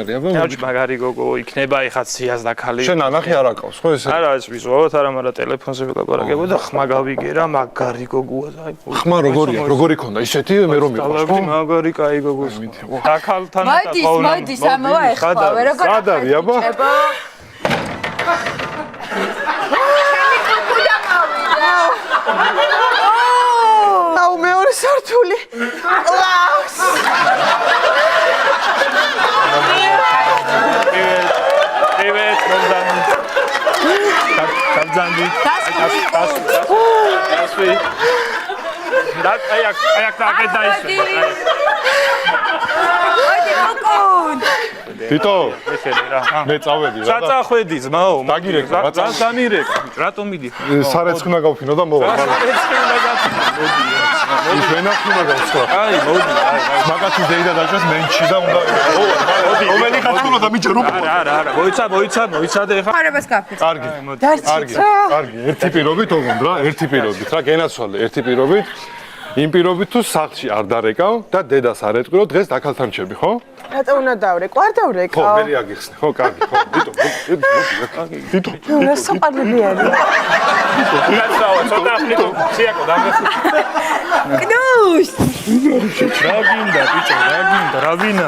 ნაჩ მაგარი გოგო იქნება ეხა სიას და ხალი. შენ ანახი არ აკავს, ხო ესე? არა, ეს ვიზუალურად არა, მაგრამ ტელეფონზე ვილაპარაკებო და ხმა გავიგერა მაგარი გოგოა, აი. ხმა როგორი ქონდა? ისეთი მე რომ მიყვარს, ხო? მაგარი კაი გოგოს. დაკალთან და მოდის, ამოვა ეხლა, როგორ სადავი, აბა? აუ მეორე სართული. კლავს. привет, Ромдан. Кабзанди. Здравствуй. Да, аяк дайс. მოდი მოკუნ. თითო, ესენი რა. მე წავედი რა. წახვედი ძმაო. დაგირეკა, რა დამირეკა? რატომ მიდი? სარეცხი უნდა გავფინო და მოვა. ის ვენახი უნდა გავსვა. აი, მოდი, აი. მაგათი ზეიდა დაჭრას მენჩი და უნდა. მოდი, რომელი ხაცკულა და მიჯერ უკვე. არა, მოიცადე ხა. ხარებას გაფიცე. კარგი. კარგი, ერთი პირობით ოღონდ რა, ერთი პირობით რა, გენაცვალე, ერთი პირობით. იმ პირობით თუ სახლში არ დარეკავ და დედას არ ეტყვირო, დღეს დაქალთან ჩები, ხო? რატო უნდა დავრეკო? არ დავრეკო. ხო, მე აგიხსნე, ხო, კარგი, ხო. თითო. რა საყარები არის? ცოტა ხნით შეაკო დამეხი. კნუს. რა გინდა ბიჭო, რა გინდა, რა ვინა?